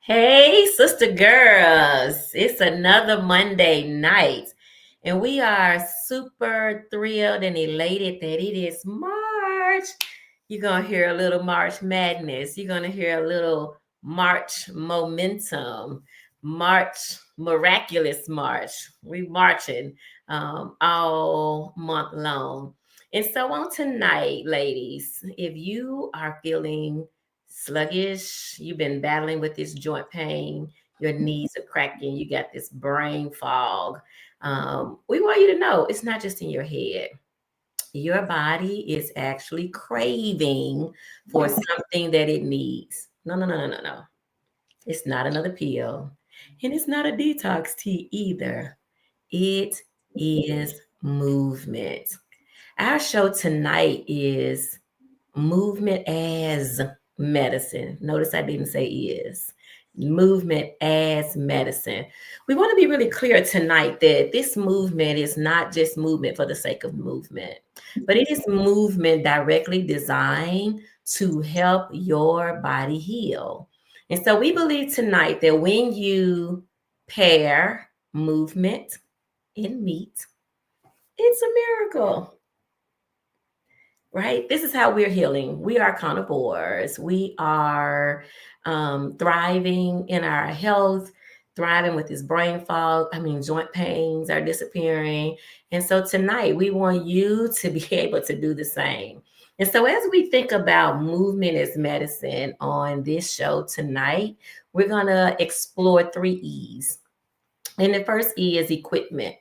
Hey, sister girls. It's another Monday night, and we are super thrilled and elated that it is March. You're going to hear a little March madness. You're going to hear a little March momentum, March miraculous March. We marching all month long. And so on tonight, ladies, if you are feeling sluggish, you've been battling with this joint pain, your knees are cracking, you got this brain fog. We want you to know it's not just in your head. Your body is actually craving for something that it needs. No, no, no, no, no, no. It's not another pill. And it's not a detox tea either. It is movement. Our show tonight is movement as medicine. Notice I didn't say is. Movement as medicine. We want to be really clear tonight that this movement is not just movement for the sake of movement, but it is movement directly designed to help your body heal. And so we believe tonight that when you pair movement and meat, it's a miracle. Right? This is how we're healing. We are carnivores. We are thriving in our health, thriving with this brain fog. I mean, joint pains are disappearing. And so tonight, we want you to be able to do the same. And so, as we think about movement as medicine on this show tonight, we're going to explore three E's. And the first E is equipment.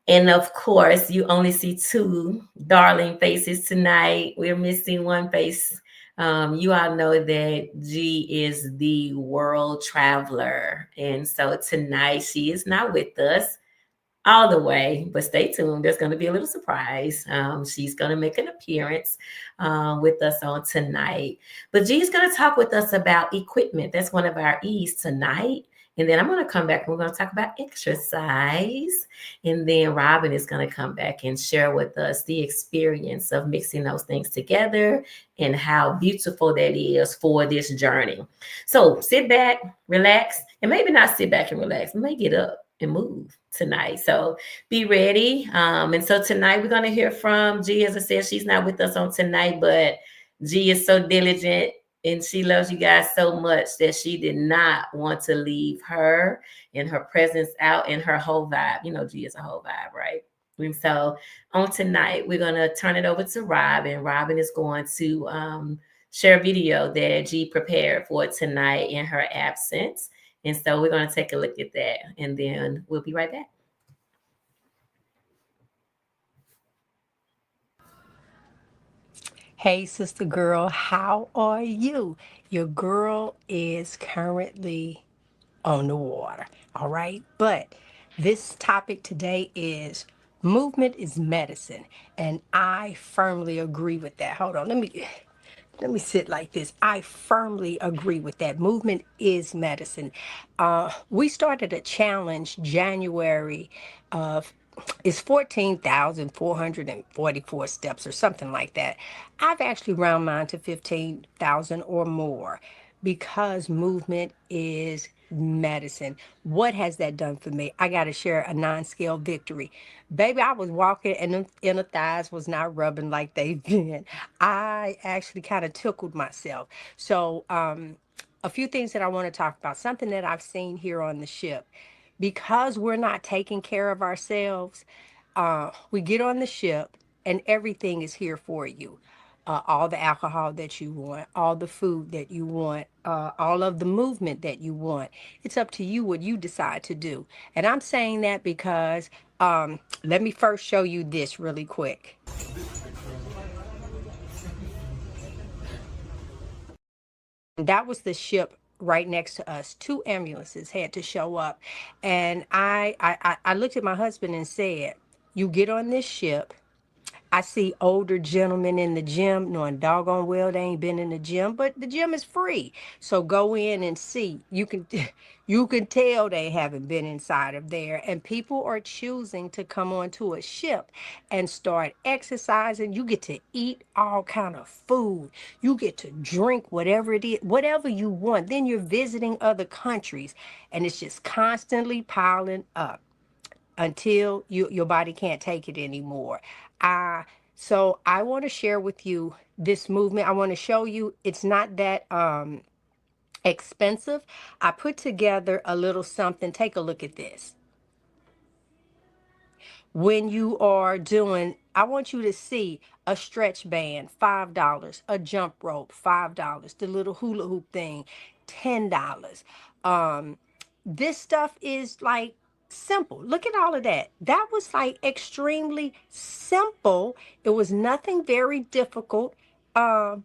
And of course, you only see two darling faces tonight. We're missing one face. You all know that G is the world traveler. And so tonight she is not with us all the way, but stay tuned. There's going to be a little surprise. She's going to make an appearance with us on tonight. But G is going to talk with us about equipment. That's one of our E's tonight. And then I'm going to come back and we're going to talk about exercise. And then Robin is going to come back and share with us the experience of mixing those things together and how beautiful that is for this journey. So sit back, relax, and maybe not sit back and relax. Maybe get up and move tonight. So be ready. And so tonight we're going to hear from G. As I said, she's not with us on tonight, but G is so diligent and she loves you guys so much that she did not want to leave her and her presence out and her whole vibe. You know, G is a whole vibe, right? And so on tonight, we're going to turn it over to Robin. Robin is going to share a video that G prepared for tonight in her absence. And so we're going to take a look at that and then we'll be right back. Hey, sister girl, how are you? Your girl is currently on the water, all right? But this topic today is movement is medicine, and I firmly agree with that. Hold on, let me sit like this. I firmly agree with that. Movement is medicine. We started a challenge January of it's 14,444 steps or something like that. I've actually round mine to 15,000 or more because movement is medicine. What has that done for me? I got to share a non-scale victory. Baby, I was walking and the inner thighs was not rubbing like they've been. I actually kind of tickled myself. So, a few things that I want to talk about, something that I've seen here on the ship. Because we're not taking care of ourselves, we get on the ship and everything is here for you. All the alcohol that you want, all the food that you want, all of the movement that you want. It's up to you what you decide to do. And I'm saying that because let me first show you this really quick. That was the ship right next to us. Two ambulances had to show up. And I looked at my husband and said, you get on this ship I see older gentlemen in the gym knowing doggone well they ain't been in the gym, but the gym is free. So go in and see. You can you can tell they haven't been inside of there. And people are choosing to come onto a ship and start exercising. You get to eat all kind of food. You get to drink whatever it is, whatever you want. Then you're visiting other countries and it's just constantly piling up until your body can't take it anymore. Uh, so I want to share with you this movement. I want to show you it's not that expensive. I put together a little something. Take a look at this. When you are doing, I want you to see a stretch band, $5, a jump rope, $5, the little hula hoop thing, $10. Um, this stuff is like simple. Look at all of that. That was like extremely simple. It was nothing very difficult. Um,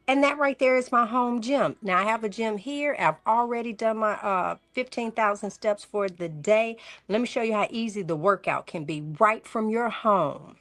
and that right there is my home gym. Now I have a gym here. I've already done my 15,000 steps for the day. Let me show you how easy the workout can be right from your home.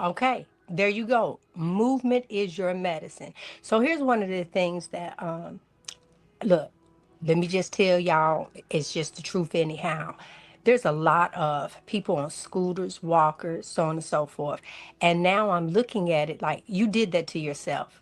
Okay, there you go. Movement is your medicine. So here's one of the things that look, let me just tell y'all, it's just the truth anyhow. There's a lot of people on scooters, walkers, so on and so forth. And now I'm looking at it like you did that to yourself.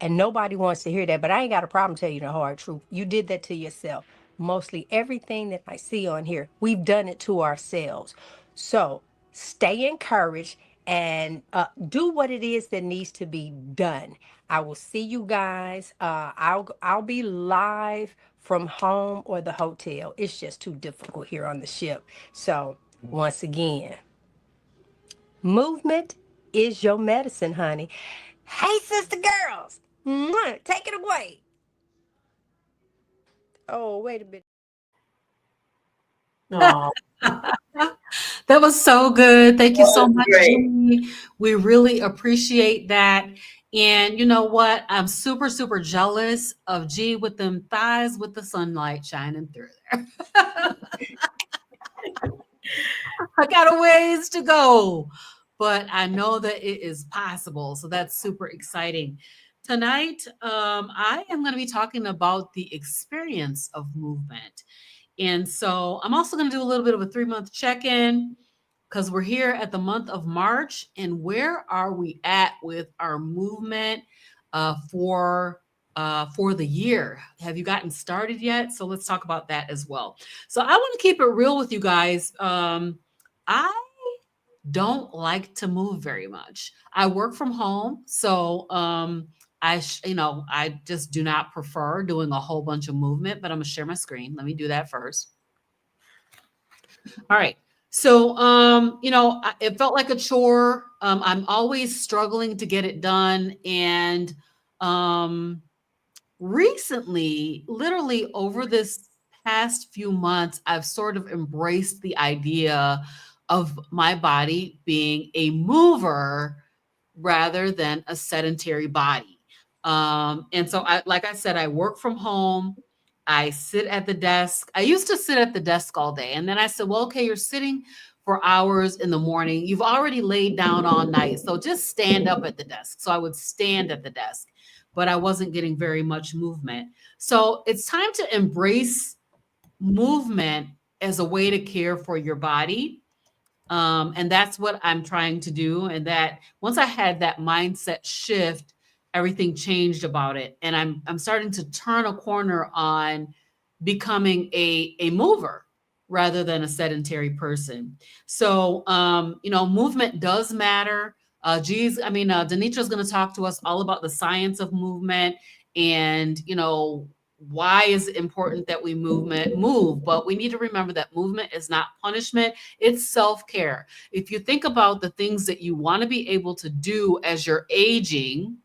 And nobody wants to hear that, but I ain't got a problem telling you the hard truth. You did that to yourself. Mostly everything that I see on here, we've done it to ourselves. So stay encouraged and do what it is that needs to be done. I will see you guys. I'll be live from home or the hotel. It's just too difficult here on the ship. So once again, movement is your medicine, honey. Hey, sister girls. Mwah, take it away. Oh, wait a minute. Oh, That was so good. Thank you so much, great. Jeannie. We really appreciate that. And you know what? I'm super, super jealous of G with them thighs with the sunlight shining through there. I got a ways to go, but I know that it is possible. So that's super exciting. Tonight, I am going to be talking about the experience of movement. And so I'm also going to do a little bit of a 3-month check in because we're here at the month of March. And where are we at with our movement for for the year. Have you gotten started yet? So let's talk about that as well. So I want to keep it real with you guys. I don't like to move very much. I work from home, so I just do not prefer doing a whole bunch of movement. But I'm gonna share my screen. Let me do that first. All right. So, it felt like a chore. I'm always struggling to get it done. And recently, literally over this past few months, I've sort of embraced the idea of my body being a mover rather than a sedentary body. And so like I said, I work from home. I sit at the desk. I used to sit at the desk all day. And then I said, well, okay, you're sitting for hours in the morning. You've already laid down all night. So just stand up at the desk. So I would stand at the desk, but I wasn't getting very much movement. So it's time to embrace movement as a way to care for your body. And that's what I'm trying to do. And that once I had that mindset shift, everything changed about it. And I'm starting to turn a corner on becoming a mover rather than a sedentary person. So, movement does matter. Denitra is going to talk to us all about the science of movement and, why is it important that we move, but we need to remember that movement is not punishment. It's self-care. If you think about the things that you want to be able to do as you're aging,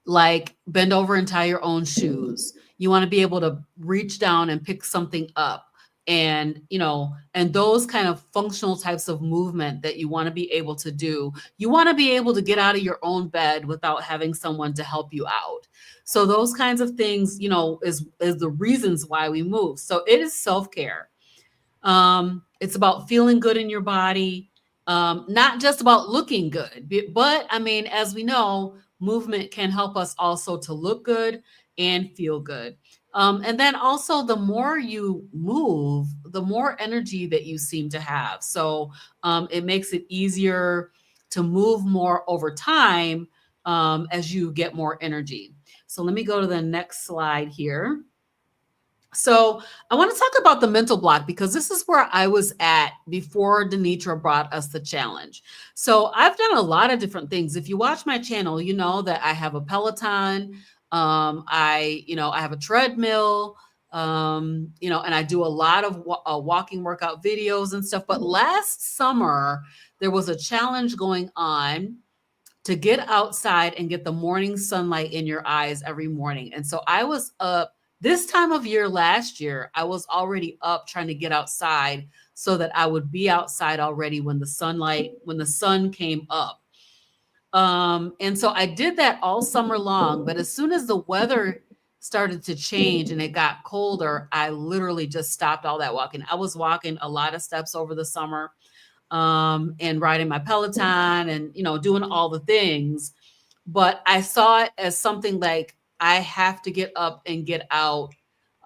like bend over and tie your own shoes, you want to be able to reach down and pick something up, and those kind of functional types of movement that you want to be able to do. You want to be able to get out of your own bed without having someone to help you out. So those kinds of things, is the reasons why we move. So it is self-care. It's about feeling good in your body, not just about looking good, but as we know, movement can help us also to look good and feel good. And then also, the more you move, the more energy that you seem to have. So it makes it easier to move more over time as you get more energy. So let me go to the next slide here. So I want to talk about the mental block, because this is where I was at before Denitra brought us the challenge. So I've done a lot of different things. If you watch my channel, you know that I have a Peloton. I have a treadmill, and I do a lot of walking workout videos and stuff. But last summer, there was a challenge going on to get outside and get the morning sunlight in your eyes every morning. And so I was up this time of year last year. I was already up trying to get outside so that I would be outside already when the sun came up. And so I did that all summer long. But as soon as the weather started to change and it got colder, I literally just stopped all that walking. I was walking a lot of steps over the summer, and riding my Peloton and, doing all the things. But I saw it as something like, I have to get up and get out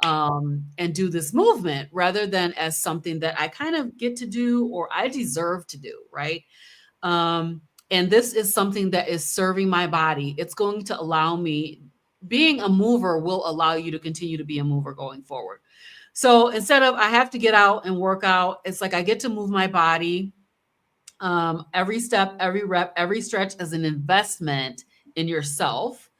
and do this movement, rather than as something that I kind of get to do or I deserve to do, right? And this is something that is serving my body. It's going to allow me, being a mover will allow you to continue to be a mover going forward. So instead of I have to get out and work out, it's like I get to move my body. Every step, every rep, every stretch is an investment in yourself.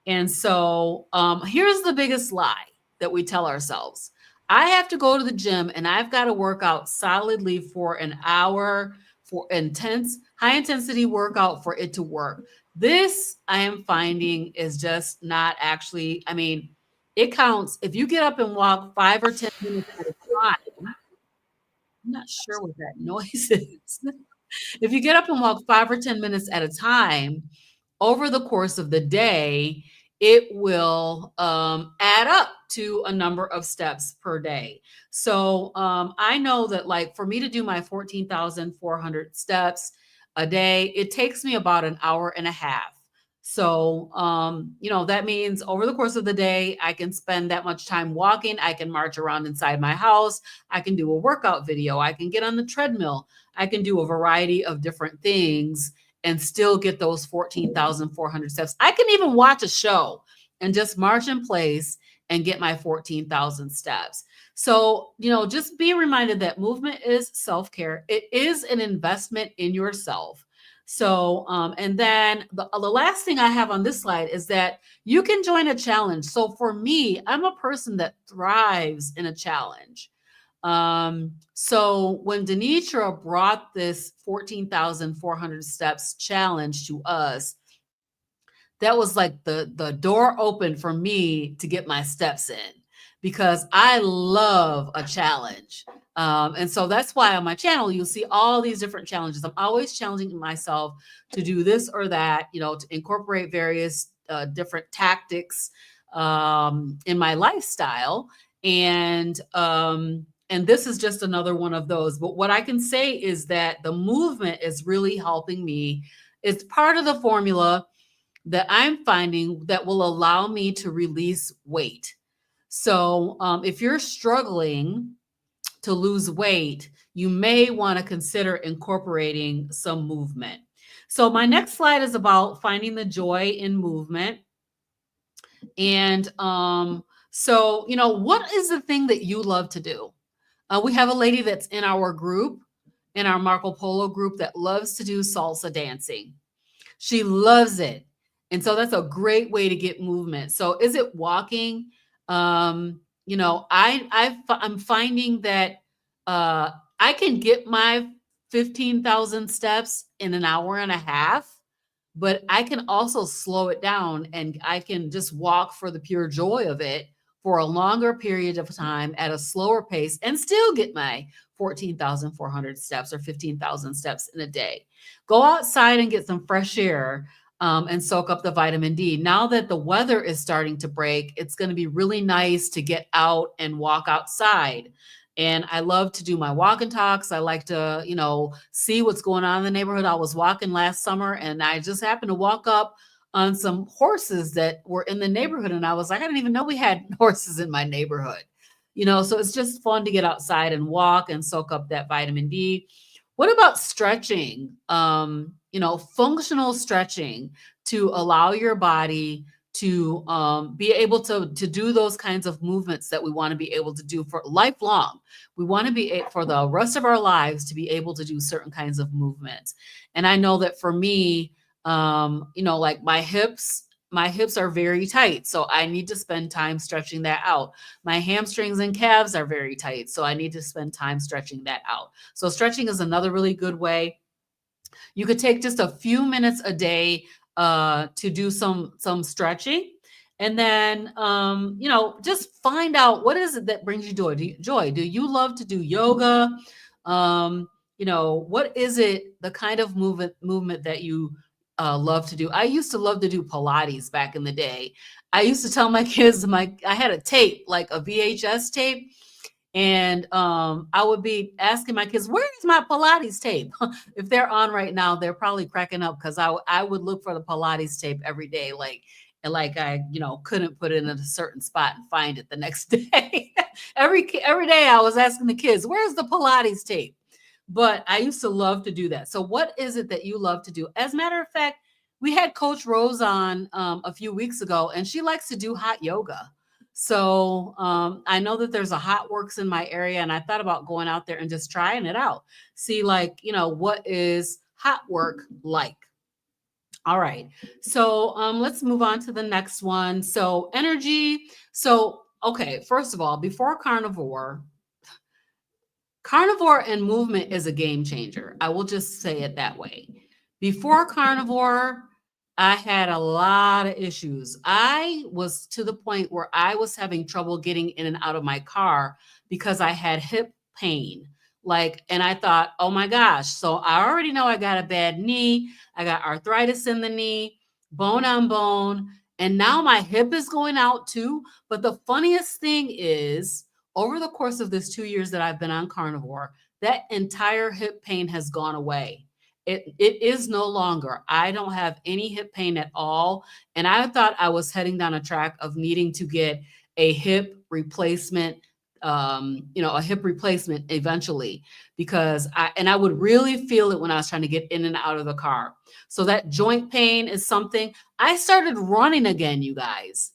And so here's the biggest lie that we tell ourselves. I have to go to the gym and I've got to work out solidly for an hour for high intensity workout for it to work. This, I am finding, is just not actually, it counts. If you get up and walk 5 or 10 minutes at a time, I'm not sure what that noise is. If you get up and walk 5 or 10 minutes at a time over the course of the day, it will add up to a number of steps per day. So I know that, like, for me to do my 14,400 steps a day, it takes me about an hour and a half. So, that means over the course of the day, I can spend that much time walking. I can march around inside my house. I can do a workout video. I can get on the treadmill. I can do a variety of different things and still get those 14,400 steps. I can even watch a show and just march in place and get my 14,000 steps. So, just be reminded that movement is self-care. It is an investment in yourself. So, and then the last thing I have on this slide is that you can join a challenge. So for me, I'm a person that thrives in a challenge. So when Denitra brought this 14,400 steps challenge to us, that was like the door open for me to get my steps in, because I love a challenge. And so that's why on my channel, you'll see all these different challenges. I'm always challenging myself to do this or that, to incorporate various different tactics in my lifestyle. And this is just another one of those. But what I can say is that the movement is really helping me. It's part of the formula that I'm finding that will allow me to release weight. So if you're struggling to lose weight, you may want to consider incorporating some movement. So my next slide is about finding the joy in movement. And so, what is the thing that you love to do? We have a lady that's in our group, in our Marco Polo group, that loves to do salsa dancing. She loves it. And so that's a great way to get movement. So is it walking? I'm finding that I can get my 15,000 steps in an hour and a half, but I can also slow it down, and I can just walk for the pure joy of it for a longer period of time at a slower pace and still get my 14,400 steps or 15,000 steps in a day. Go outside and get some fresh air. And soak up the vitamin D. Now that the weather is starting to break, it's going to be really nice to get out and walk outside. And I love to do my walk and talks. I like to, see what's going on in the neighborhood. I was walking last summer, and I just happened to walk up on some horses that were in the neighborhood. And I was like, I didn't even know we had horses in my neighborhood. So it's just fun to get outside and walk and soak up that vitamin D. What about stretching? Functional stretching to allow your body to be able to do those kinds of movements that we want to be able to do for lifelong. We want to be for the rest of our lives to be able to do certain kinds of movements. And I know that for me, like my hips are very tight. So I need to spend time stretching that out. My hamstrings and calves are very tight. So I need to spend time stretching that out. So stretching is another really good way. You could take just a few minutes a day to do some stretching, and then just find out what is it that brings you joy. Do you love to do yoga? What is it, the kind of movement that you love to do? I used to love to do Pilates back in the day. I used to tell my kids I had a tape, like a VHS tape. And I would be asking my kids, where is my Pilates tape? If they're on right now, they're probably cracking up, because I would look for the Pilates tape every day, like I couldn't put it in a certain spot and find it the next day. every day I was asking the kids, where's the Pilates tape? But I used to love to do that. So what is it that you love to do? As a matter of fact, we had Coach Rose on a few weeks ago, and she likes to do hot yoga. So I know that there's a Hot Works in my area, and I thought about going out there and just trying it out. See, what is hot work like? All right. So let's move on to the next one. So energy. So, okay, first of all, before carnivore and movement is a game changer. I will just say it that way. Before carnivore, I had a lot of issues. I was to the point where I was having trouble getting in and out of my car because I had hip pain. And I thought, oh my gosh. So I already know I got a bad knee. I got arthritis in the knee, bone on bone. And now my hip is going out too. But the funniest thing is, over the course of this 2 years that I've been on carnivore, that entire hip pain has gone away. It is no longer. I don't have any hip pain at all. And I thought I was heading down a track of needing to get a hip replacement, eventually, because I would really feel it when I was trying to get in and out of the car. So that joint pain is something. I started running again, you guys.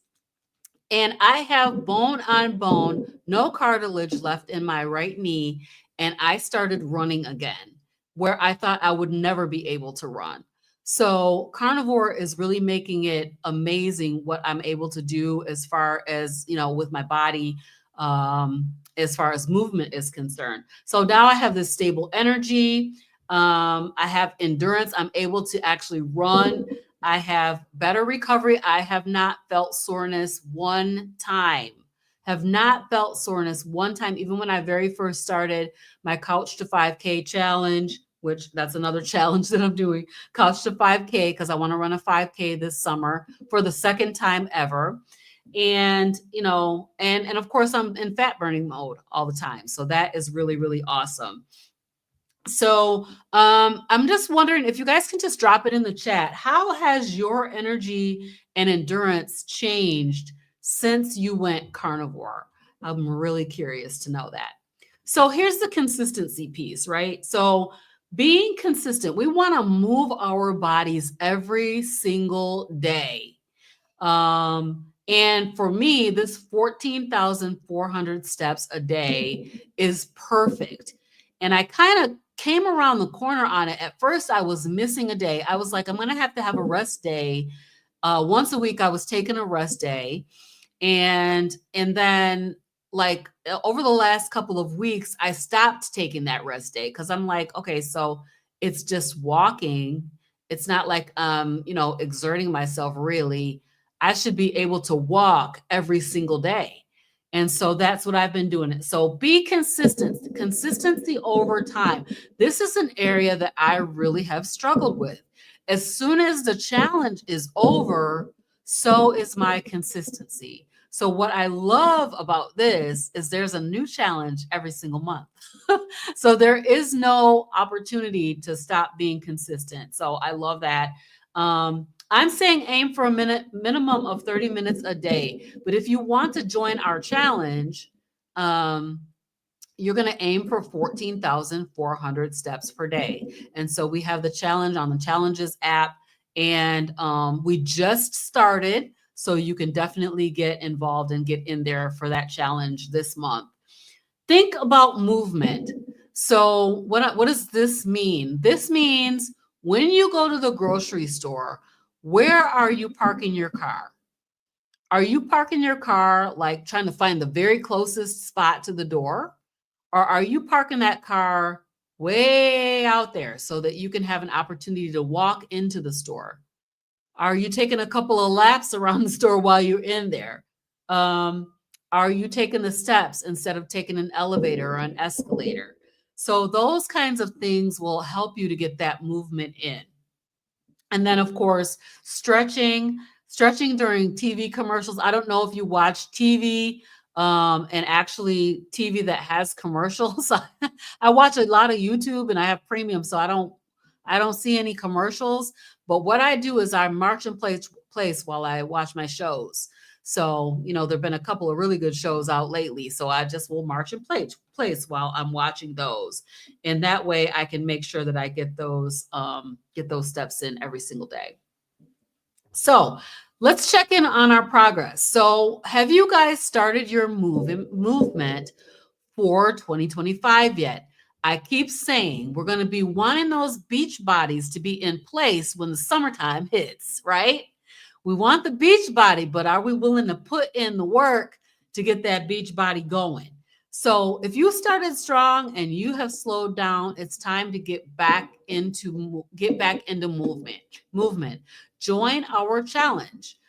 And I have bone on bone, no cartilage left in my right knee. And I started running again, where I thought I would never be able to run. So carnivore is really making it amazing what I'm able to do as far as, with my body, as far as movement is concerned. So now I have this stable energy. I have endurance. I'm able to actually run. I have better recovery. I have not felt soreness one time. Have not felt soreness one time, even when I very first started my Couch to 5K challenge, which that's another challenge that I'm doing, Couch to 5K, because I want to run a 5K this summer for the second time ever. And, and of course I'm in fat burning mode all the time. So that is really, really awesome. So I'm just wondering if you guys can just drop it in the chat. How has your energy and endurance changed since you went carnivore? I'm really curious to know that. So here's the consistency piece, right? So being consistent, we want to move our bodies every single day. And for me, this 14,400 steps a day is perfect. And I kind of came around the corner on it. At first, I was missing a day. I was like, I'm going to have a rest day. Once a week, I was taking a rest day. And then like over the last couple of weeks, I stopped taking that rest day because I'm like, okay, so it's just walking. It's not like, exerting myself really. I should be able to walk every single day. And so that's what I've been doing. So be consistent, consistency over time. This is an area that I really have struggled with. As soon as the challenge is over, so is my consistency. So what I love about this is there's a new challenge every single month. So there is no opportunity to stop being consistent. So I love that. I'm saying aim for a minimum of 30 minutes a day. But if you want to join our challenge, you're going to aim for 14,400 steps per day. And so we have the challenge on the Challenges app, and we just started. So you can definitely get involved and get in there for that challenge this month. Think about movement. So what does this mean? This means when you go to the grocery store, where are you parking your car? Are you parking your car like trying to find the very closest spot to the door? Or are you parking that car way out there so that you can have an opportunity to walk into the store? Are you taking a couple of laps around the store while you're in there? Are you taking the steps instead of taking an elevator or an escalator? So those kinds of things will help you to get that movement in. And then, of course, stretching during TV commercials. I don't know if you watch TV and actually TV that has commercials. I watch a lot of YouTube and I have premium, so I don't see any commercials. But what I do is I march in place while I watch my shows. So, there've been a couple of really good shows out lately. So I just will march in place while I'm watching those. And that way I can make sure that I get those steps in every single day. So let's check in on our progress. So have you guys started your movement for 2025 yet? I keep saying we're going to be wanting those beach bodies to be in place when the summertime hits, right? We want the beach body, but are we willing to put in the work to get that beach body going? So if you started strong and you have slowed down, it's time to get back into movement. Join our challenge.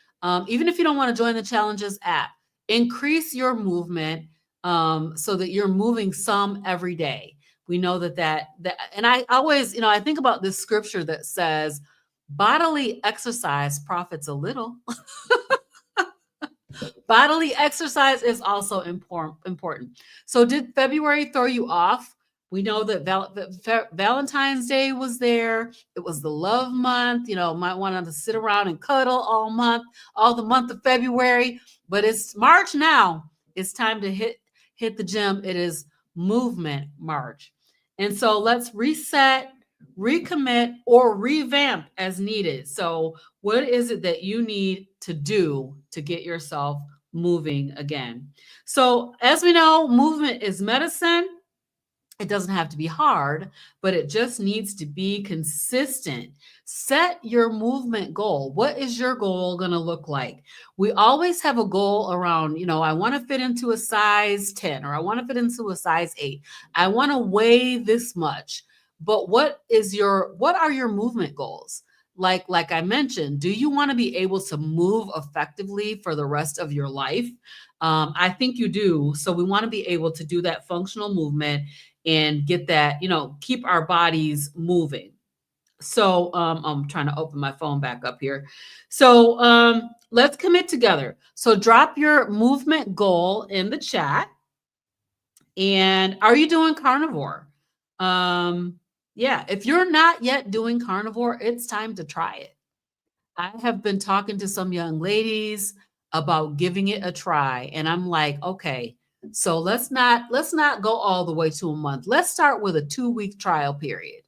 Even if you don't want to join the Challenges app, increase your movement so that you're moving some every day. We know that and I always, I think about this scripture that says, bodily exercise profits a little. Bodily exercise is also important. So did February throw you off? We know that Valentine's Day was there. It was the love month. Might want to sit around and cuddle all the month of February. But it's March now. It's time to hit the gym. It is movement March. And so let's reset, recommit, or revamp as needed. So what is it that you need to do to get yourself moving again. So as we know, movement is medicine. It doesn't have to be hard, but it just needs to be consistent. Set your movement goal. What is your goal going to look like? We always have a goal around, I want to fit into a size 10 or I want to fit into a size 8. I want to weigh this much. But what are your movement goals? Like I mentioned, do you want to be able to move effectively for the rest of your life? I think you do. So we want to be able to do that functional movement and get that, keep our bodies moving. So I'm trying to open my phone back up here. So let's commit together. So drop your movement goal in the chat. And are you doing carnivore? Yeah, if you're not yet doing carnivore, it's time to try it. I have been talking to some young ladies about giving it a try, and I'm like, okay, so let's not go all the way to a month. Let's start with a 2-week trial period.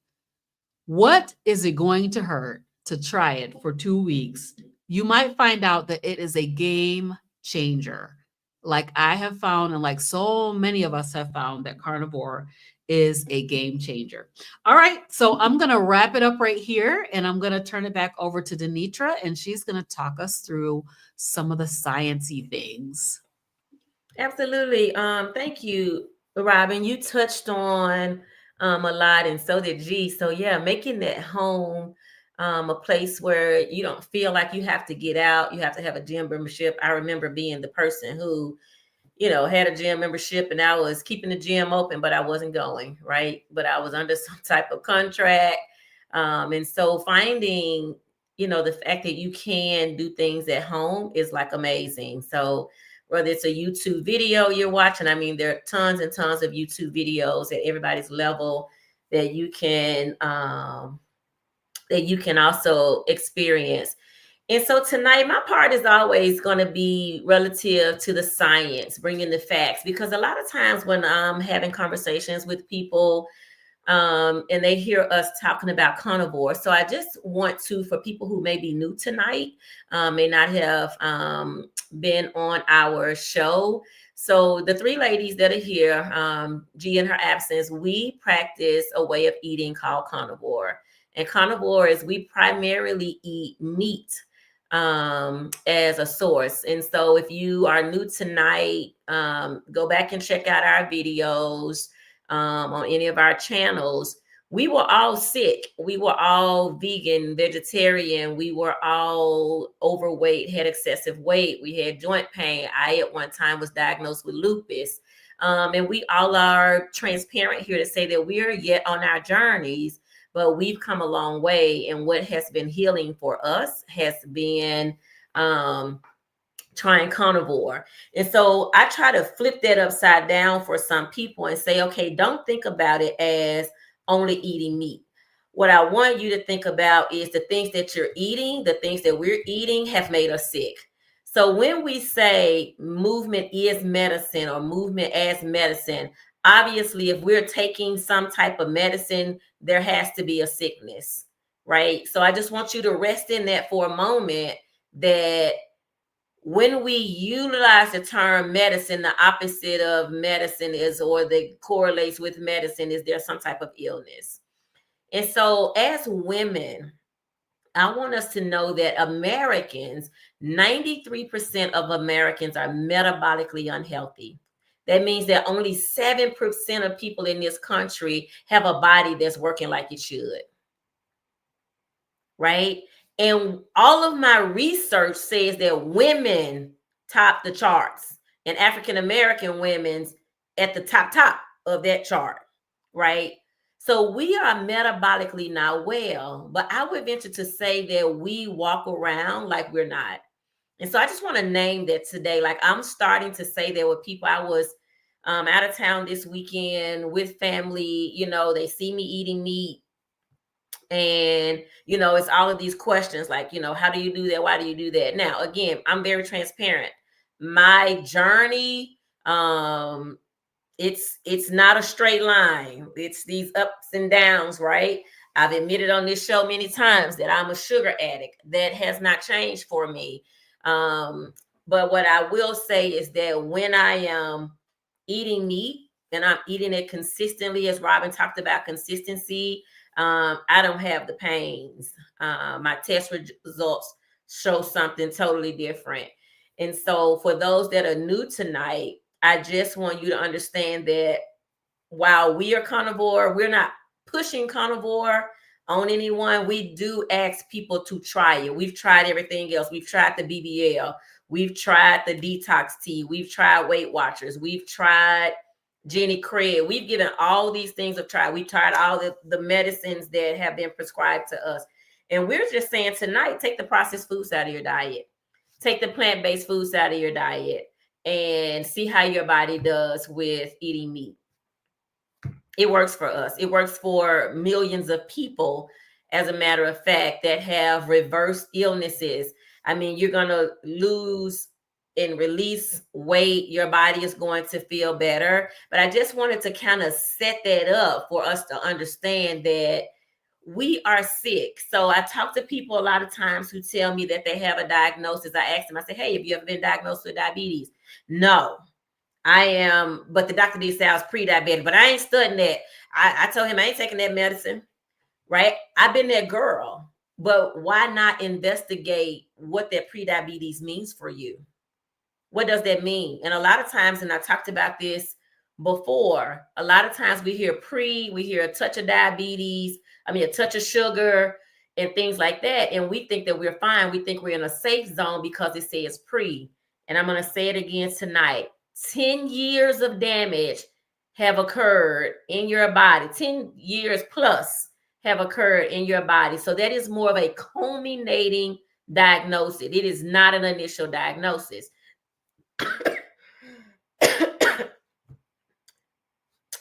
What is it going to hurt to try it for 2 weeks? You might find out that it is a game changer. Like I have found, and like so many of us have found, that carnivore is a game changer. All right, so I'm going to wrap it up right here, and I'm going to turn it back over to Denitra, and she's going to talk us through some of the sciencey things. Absolutely. Thank you, Robin. You touched on a lot, and so did G. So yeah, making that home a place where you don't feel like you have to get out, you have to have a gym membership. I remember being the person who, had a gym membership and I was keeping the gym open, but I wasn't going, right? But I was under some type of contract. And so finding, the fact that you can do things at home is like amazing. So whether it's a YouTube video you're watching, I mean, there are tons and tons of YouTube videos at everybody's level that you can also experience. And so tonight, my part is always going to be relative to the science, bringing the facts, because a lot of times when I'm having conversations with people and they hear us talking about carnivore, so I just want to, for people who may be new tonight, may not have been on our show. So the 3 ladies that are here, G in her absence, we practice a way of eating called carnivore. And carnivore is we primarily eat meat as a source. And so if you are new tonight, go back and check out our videos on any of our channels. We were all sick. We were all vegan, vegetarian. We were all overweight, had excessive weight. We had joint pain. I at one time was diagnosed with lupus. And we all are transparent here to say that we are yet on our journeys, but we've come a long way. And what has been healing for us has been trying carnivore. And so I try to flip that upside down for some people and say, okay, don't think about it as only eating meat. What I want you to think about is the things that you're eating, the things that we're eating have made us sick. So when we say movement is medicine or movement as medicine, obviously, if we're taking some type of medicine, there has to be a sickness, right? So I just want you to rest in that for a moment, that when we utilize the term medicine, the opposite of medicine is, or that correlates with medicine, is there some type of illness. And so as women, I want us to know that Americans, 93% of Americans are metabolically unhealthy. That means that only 7% of people in this country have a body that's working like it should, right? And all of my research says that women top the charts, and African-American women's at the top of that chart, right? So we are metabolically not well, but I would venture to say that we walk around like we're not. And so I just want to name that today. Like I'm starting to say that with people. I was out of town this weekend with family, they see me eating meat. And, it's all of these questions like, how do you do that? Why do you do that? Now, again, I'm very transparent. My journey, it's not a straight line. It's these ups and downs, right? I've admitted on this show many times that I'm a sugar addict. That has not changed for me. But what I will say is that when I am eating meat and I'm eating it consistently, as Robin talked about consistency, I don't have the pains. My test results show something totally different. And so for those that are new tonight, I just want you to understand that while we are carnivore, we're not pushing carnivore on anyone. We do ask people to try it. We've tried everything else. We've tried the BBL. We've tried the detox tea. We've tried Weight Watchers. We've tried Jenny Craig. We've given all these things a try. We've tried all the medicines that have been prescribed to us. And we're just saying tonight, take the processed foods out of your diet. Take the plant-based foods out of your diet and see how your body does with eating meat. It works for us. It works for millions of people, as a matter of fact, that have reversed illnesses. I mean, you're going to lose and release weight. Your body is going to feel better. But I just wanted to kind of set that up for us to understand that we are sick. So I talk to people a lot of times who tell me that they have a diagnosis. I ask them, I say, hey, have you ever been diagnosed with diabetes? No, I am. But the doctor did say I was pre-diabetic, but I ain't studying that. I told him I ain't taking that medicine, right? I've been that girl, but why not investigate what that pre-diabetes means for you? What does that mean? And a lot of times, and I talked about this before, a lot of times we hear we hear a touch of diabetes, a touch of sugar and things like that. And we think that we're fine. We think we're in a safe zone because it says pre. And I'm going to say it again tonight. 10 years of damage have occurred in your body. 10 years plus have occurred in your body. So that is more of a culminating diagnosis. It is not an initial diagnosis.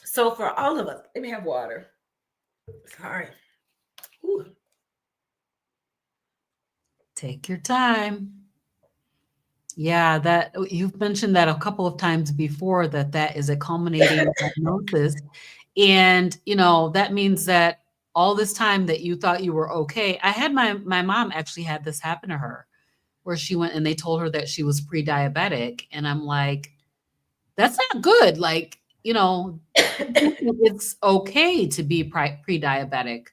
So for all of us, let me have water. Sorry. Ooh. Take your time. Yeah, that you've mentioned that a couple of times before, that is a culminating diagnosis. And, that means that all this time that you thought you were okay. I had my mom actually had this happen to her, where she went and they told her that she was pre-diabetic. And I'm like, that's not good. Like, it's okay to be pre-diabetic,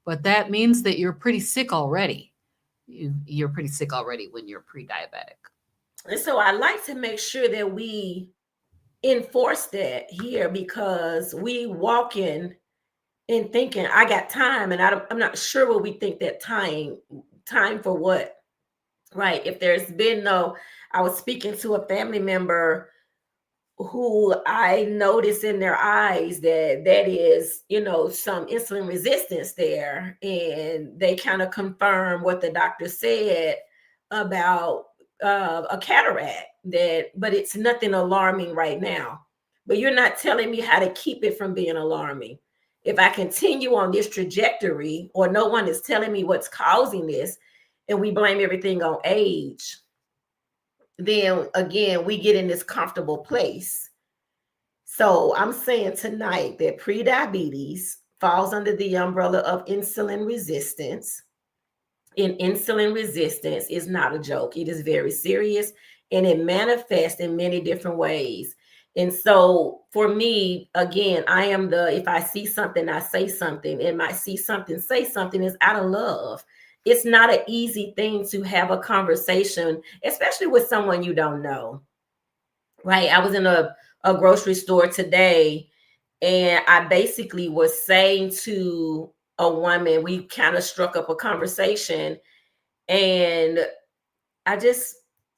but that means that you're pretty sick already. You're pretty sick already when you're pre-diabetic. And so I like to make sure that we enforce that here, because we walk in and thinking, I got time, and I'm not sure what we think that time for what, right? If there's been I was speaking to a family member who I notice in their eyes that is, some insulin resistance there. And they kind of confirm what the doctor said about a cataract, but it's nothing alarming right now. But you're not telling me how to keep it from being alarming. If I continue on this trajectory, or no one is telling me what's causing this, and we blame everything on age, then again, we get in this comfortable place. So I'm saying tonight that pre-diabetes falls under the umbrella of insulin resistance. And insulin resistance is not a joke. It is very serious, and it manifests in many different ways. And so for me, again, I am if I see something, I say something, and my see something, say something is out of love. It's not an easy thing to have a conversation, especially with someone you don't know, right? I was in a grocery store today, and I basically was saying to a woman, we kind of struck up a conversation, and I just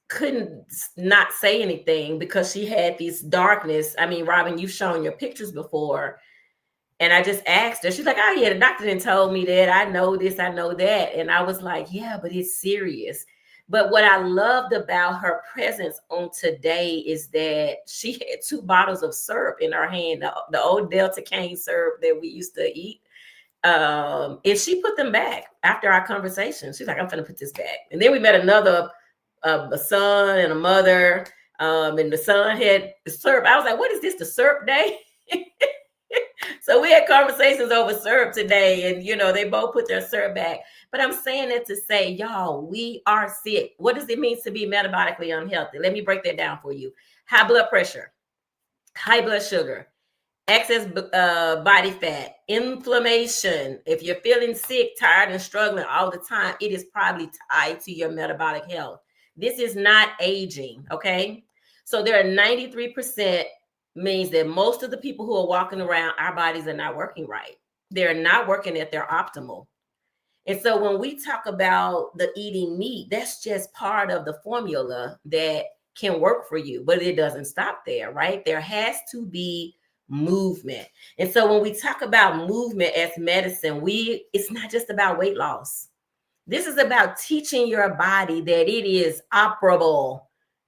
couldn't not say anything because she had this darkness. I mean, Robin, you've shown your pictures before. And I just asked her, she's like, oh yeah, the doctor didn't told me that. I know this, I know that. And I was like, yeah, but it's serious. But what I loved about her presence on today is that she had 2 bottles of syrup in her hand, the old Delta cane syrup that we used to eat. And she put them back after our conversation. She's like, I'm going to put this back. And then we met another a son and a mother, and the son had the syrup. I was like, what is this, the syrup day? So we had conversations over syrup today, and they both put their syrup back. But I'm saying that to say, y'all, we are sick. What does it mean to be metabolically unhealthy? Let me break that down for you. High blood pressure, high blood sugar, excess body fat, inflammation. If you're feeling sick, tired, and struggling all the time, it is probably tied to your metabolic health. This is not aging, okay? So there are 93% means that most of the people who are walking around, our bodies are not working right. They're not working at their optimal. And so when we talk about the eating meat, that's just part of the formula that can work for you, but it doesn't stop there, right? There has to be movement. And so when we talk about movement as medicine, it's not just about weight loss. This is about teaching your body that it is operable.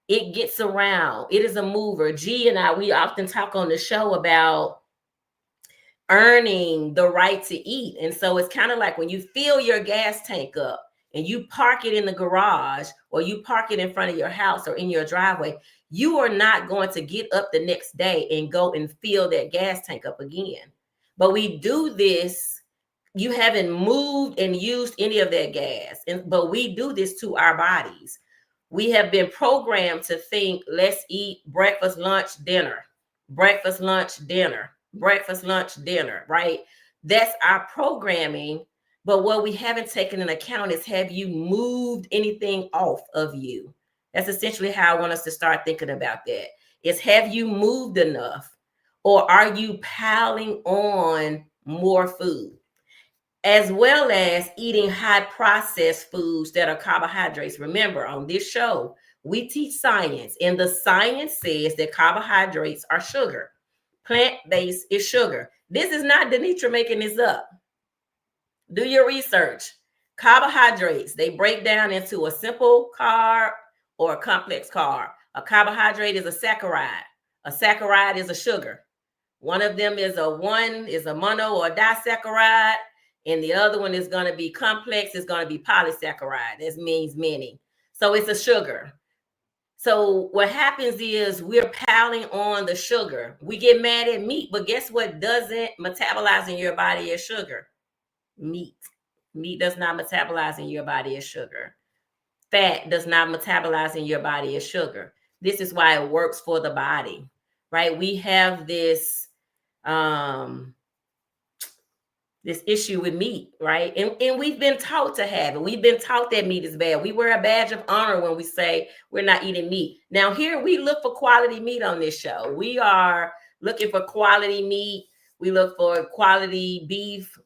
It gets around. It is a mover. G and I, we often talk on the show about earning the right to eat. And so it's kind of like when you fill your gas tank up and you park it in the garage or you park it in front of your house or in your driveway, you are not going to get up the next day and go and fill that gas tank up again. But we do this. You haven't moved and used any of that gas. But we do this to our bodies. We have been programmed to think, let's eat breakfast, lunch, dinner, breakfast, lunch, dinner, breakfast, lunch, dinner, right? That's our programming. But what we haven't taken into account is, have you moved anything off of you? That's essentially how I want us to start thinking about that. Is, have you moved enough, or are you piling on more food? As well as eating high processed foods that are carbohydrates. Remember, on this show, we teach science, and the science says that carbohydrates are sugar. Plant-based is sugar. This is not Denitra making this up. Do your research. Carbohydrates, they break down into a simple carb or a complex carb. A carbohydrate is a saccharide. A saccharide is a sugar. One of them is a mono or disaccharide, and the other one is going to be complex. It's going to be polysaccharide. This means many. So it's a sugar. So what happens is we're piling on the sugar. We get mad at meat, but guess what doesn't metabolize in your body as sugar? Meat. Meat does not metabolize in your body as sugar. Fat does not metabolize in your body as sugar. This is why it works for the body, right? We have this issue with meat, right? And we've been taught to have it. We've been taught that meat is bad. We wear a badge of honor when we say we're not eating meat. Now here we look for quality meat on this show. We are looking for quality meat. We look for quality beef.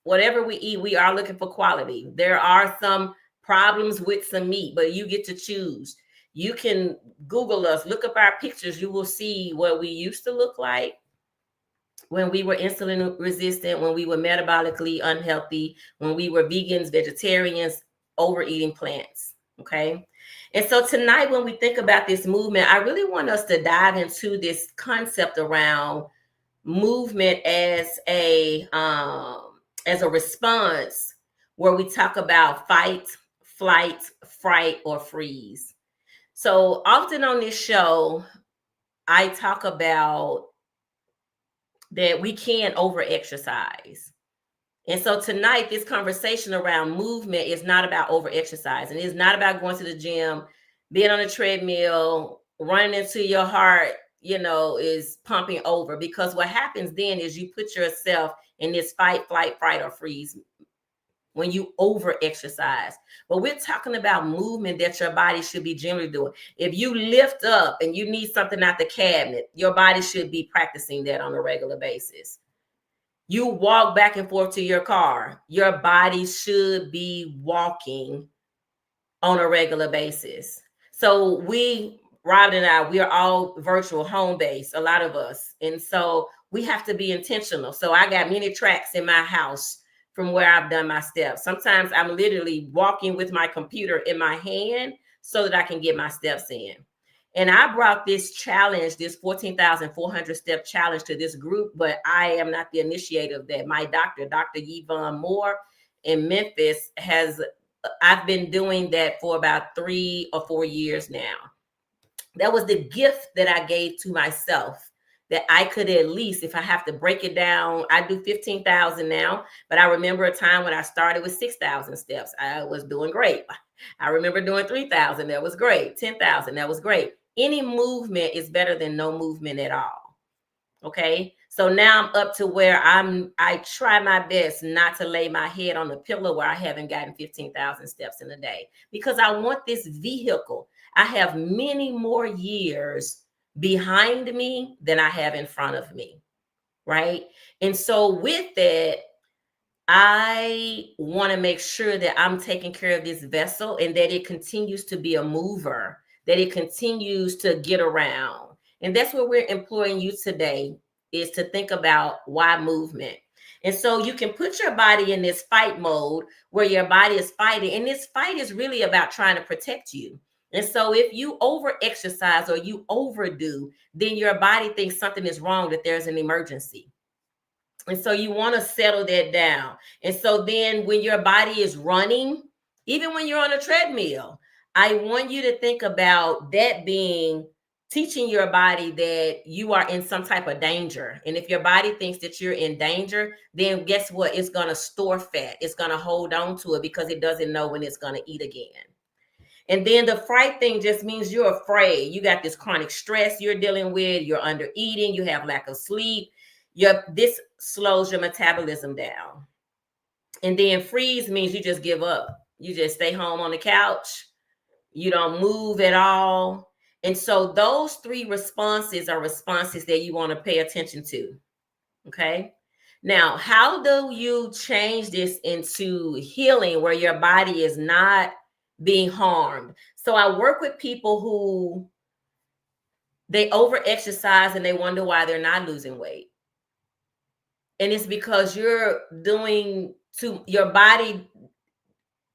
Whatever we eat, we are looking for quality. There are some problems with some meat, but you get to choose. You can Google us, look up our pictures. You will see what we used to look like when we were insulin resistant, when we were metabolically unhealthy, when we were vegans, vegetarians, overeating plants, okay? And so tonight, when we think about this movement, I really want us to dive into this concept around movement as a response, where we talk about fight, flight, fright, or freeze. So often on this show, I talk about that we can't over-exercise. And so tonight, this conversation around movement is not about over-exercising. It's not about going to the gym, being on a treadmill, running into your heart, is pumping over. Because what happens then is you put yourself in this fight, flight, fright, or freeze when you over-exercise. But we're talking about movement that your body should be generally doing. If you lift up and you need something out the cabinet, your body should be practicing that on a regular basis. You walk back and forth to your car, your body should be walking on a regular basis. So Robin and I, we are all virtual home-based, a lot of us. And so we have to be intentional. So I got many tracks in my house from where I've done my steps. Sometimes I'm literally walking with my computer in my hand so that I can get my steps in. And I brought this challenge, this 14,400 step challenge, to this group, but I am not the initiator of that. My doctor, Dr. Yvonne Moore in Memphis, I've been doing that for about 3 or 4 years now. That was the gift that I gave to myself, that I could at least, if I have to break it down, I do 15,000 now, but I remember a time when I started with 6,000 steps. I was doing great. I remember doing 3,000. That was great. 10,000. That was great. Any movement is better than no movement at all. Okay. So now I'm up to where I try my best not to lay my head on the pillow where I haven't gotten 15,000 steps in a day, because I want this vehicle. I have many more years behind me than I have in front of me. Right. And so with that, I want to make sure that I'm taking care of this vessel and that it continues to be a mover, that it continues to get around. And that's what we're employing you today, is to think about why movement. And so you can put your body in this fight mode where your body is fighting. And this fight is really about trying to protect you. And so if you over exercise or you overdo, then your body thinks something is wrong, that there's an emergency. And so you want to settle that down. And so then when your body is running, even when you're on a treadmill, I want you to think about that being teaching your body that you are in some type of danger. And if your body thinks that you're in danger, then guess what? It's going to store fat. It's going to hold on to it because it doesn't know when it's going to eat again. And then the fright thing just means you're afraid. You got this chronic stress you're dealing with. You're under eating. You have lack of sleep. This slows your metabolism down. And then freeze means you just give up. You just stay home on the couch. You don't move at all. And so those three responses are responses that you want to pay attention to. Okay. Now, how do you change this into healing where your body is not being harmed? So I work with people who they over exercise and they wonder why they're not losing weight. And it's because your body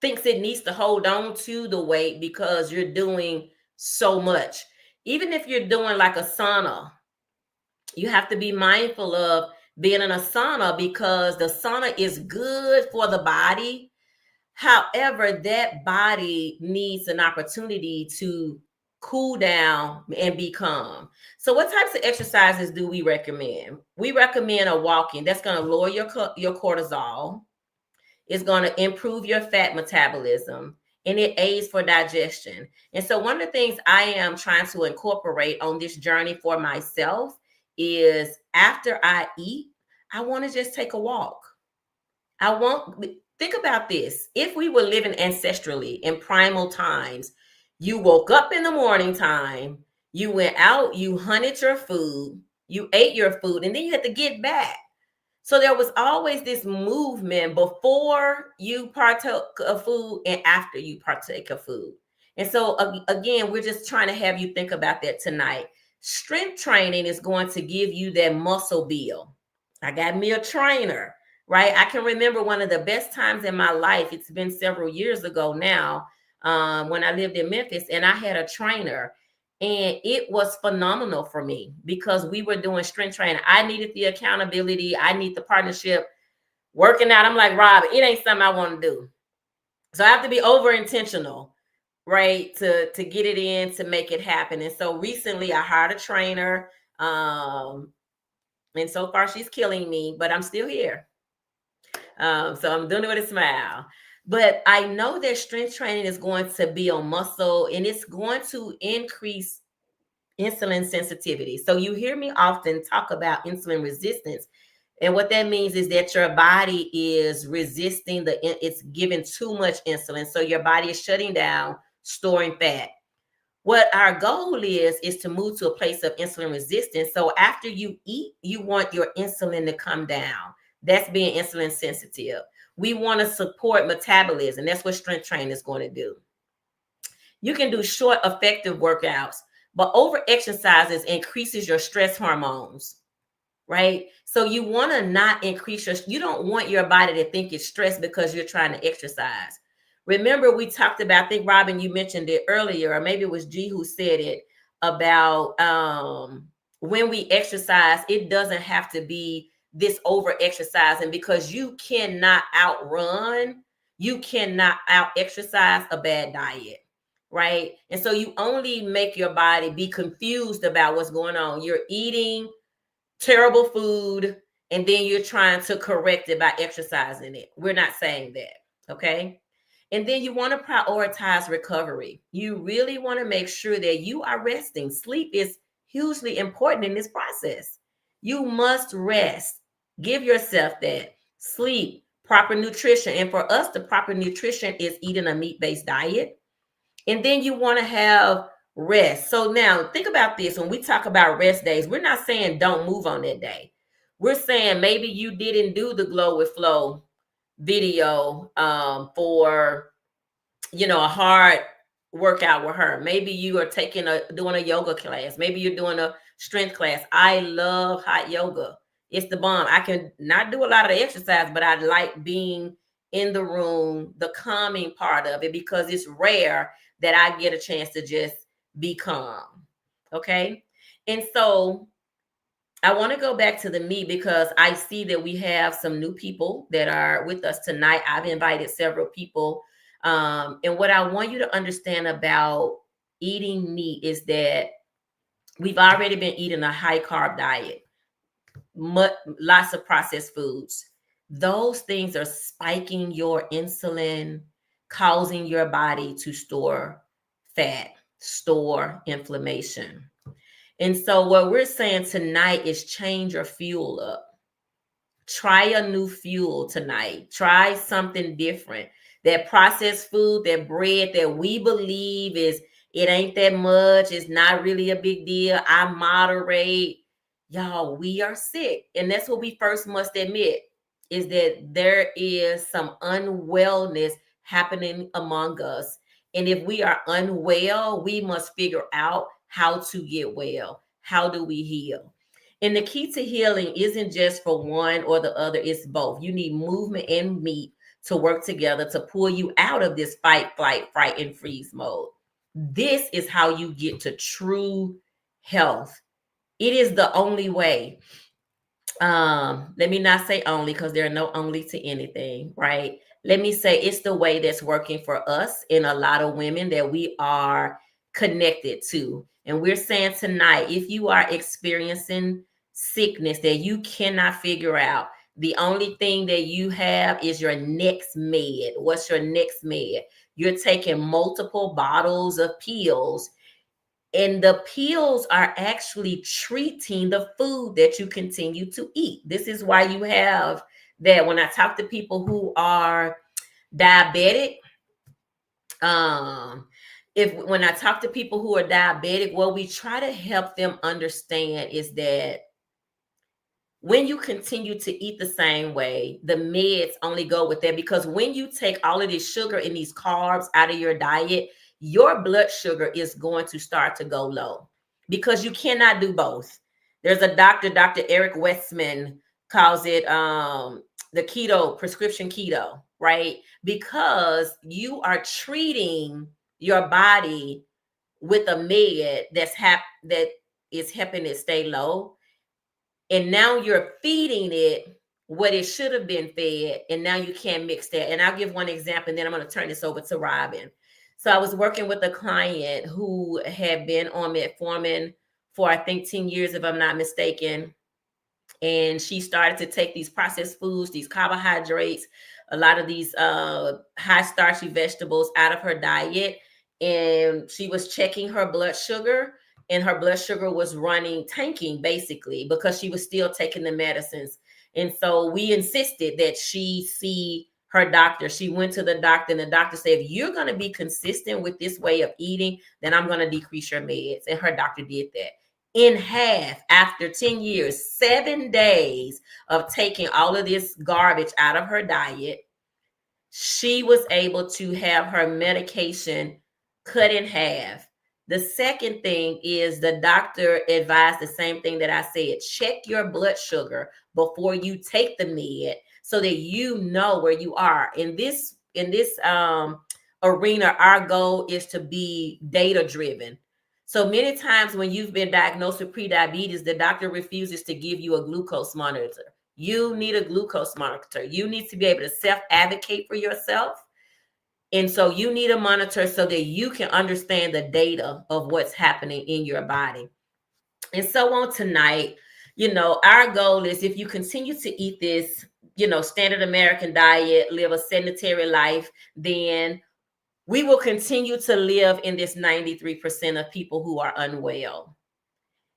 thinks it needs to hold on to the weight because you're doing so much. Even if you're doing like a sauna, you have to be mindful of being in a sauna because the sauna is good for the body. However, that body needs an opportunity to cool down and be calm. So what types of exercises do we recommend? We recommend a walking. That's going to lower your cortisol. It's going to improve your fat metabolism, and it aids for digestion. And so one of the things I am trying to incorporate on this journey for myself is after I eat, I want to just take a walk. Think about this. If we were living ancestrally in primal times, you woke up in the morning time, you went out, you hunted your food, you ate your food, and then you had to get back. So there was always this movement before you partook of food and after you partake of food. And so again, we're just trying to have you think about that tonight. Strength training is going to give you that muscle build. I got me a trainer, right? I can remember one of the best times in my life. It's been several years ago now, when I lived in Memphis, and I had a trainer. And it was phenomenal for me because we were doing strength training. I needed the accountability. I need the partnership. Working out, I'm like, Rob, it ain't something I want to do. So I have to be over intentional, right, to get it in, to make it happen. And so recently I hired a trainer. And so far she's killing me, but I'm still here. So I'm doing it with a smile. But I know that strength training is going to be on muscle, and it's going to increase insulin sensitivity. So you hear me often talk about insulin resistance. And what that means is that your body is resisting it's giving too much insulin. So your body is shutting down, storing fat. What our goal is to move to a place of insulin resistance. So after you eat, you want your insulin to come down. That's being insulin sensitive. We want to support metabolism. That's what strength training is going to do. You can do short, effective workouts, but over exercises increases your stress hormones, right? So you want to not increase you don't want your body to think it's stressed because you're trying to exercise. Remember, we talked about, I think, Robin, you mentioned it earlier, or maybe it was G who said it, about when we exercise, it doesn't have to be this over exercising, because you cannot outrun, you cannot out exercise a bad diet, right? And so you only make your body be confused about what's going on. You're eating terrible food, and then you're trying to correct it by exercising it. We're not saying that, okay? And then you want to prioritize recovery. You really want to make sure that you are resting. Sleep is hugely important in this process. You must rest. Give yourself that. Sleep, proper nutrition. And for us, the proper nutrition is eating a meat-based diet. And then you want to have rest. So now think about this. When we talk about rest days, we're not saying don't move on that day. We're saying maybe you didn't do the Glow with Flow video for, you know, a hard workout with her. Maybe you are doing a yoga class. Maybe you're doing a strength class. I love hot yoga. It's the bomb. I can not do a lot of the exercise, but I like being in the room, the calming part of it, because it's rare that I get a chance to just be calm. Okay. And so I want to go back to the meat because I see that we have some new people that are with us tonight. I've invited several people. And what I want you to understand about eating meat is that we've already been eating a high carb diet, lots of processed foods. Those things are spiking your insulin, causing your body to store fat, store inflammation. And so what we're saying tonight is change your fuel up. Try a new fuel tonight. Try something different. That processed food, that bread that we believe it ain't that much. It's not really a big deal. I moderate. Y'all, we are sick. And that's what we first must admit, is that there is some unwellness happening among us. And if we are unwell, we must figure out how to get well. How do we heal? And the key to healing isn't just for one or the other, it's both. You need movement and meat to work together to pull you out of this fight, flight, fright, and freeze mode. This is how you get to true health. It is the only way. Let me not say only, because there are no only to anything, right? Let me say it's the way that's working for us and a lot of women that we are connected to. And we're saying tonight, if you are experiencing sickness that you cannot figure out, the only thing that you have is your next med. What's your next med? You're taking multiple bottles of pills, and the pills are actually treating the food that you continue to eat. This is why you have that. When I talk to people who are diabetic, when I talk to people who are diabetic, what we try to help them understand is that when you continue to eat the same way, the meds only go with that, because when you take all of this sugar and these carbs out of your diet, your blood sugar is going to start to go low, because you cannot do both. There's a doctor, Dr. Eric Westman, calls it the keto, prescription keto, right? Because you are treating your body with a med that is helping it stay low. And now you're feeding it what it should have been fed. And now you can't mix that. And I'll give one example, and then I'm going to turn this over to Robin. So I was working with a client who had been on metformin for, I think, 10 years, if I'm not mistaken. And she started to take these processed foods, these carbohydrates, a lot of these high starchy vegetables out of her diet. And she was checking her blood sugar, and her blood sugar was tanking basically, because she was still taking the medicines. And so we insisted that she see her doctor. She went to the doctor, and the doctor said, if you're going to be consistent with this way of eating, then I'm going to decrease your meds. And her doctor did that in half after 10 years, 7 days of taking all of this garbage out of her diet. She was able to have her medication cut in half. The second thing is the doctor advised the same thing that I said. Check your blood sugar before you take the med, so that you know where you are. In this arena, our goal is to be data driven. So many times when you've been diagnosed with prediabetes, the doctor refuses to give you a glucose monitor. You need a glucose monitor. You need to be able to self-advocate for yourself. And so you need a monitor so that you can understand the data of what's happening in your body. And so on tonight, our goal is, if you continue to eat this, standard American diet, live a sedentary life, then we will continue to live in this 93% of people who are unwell.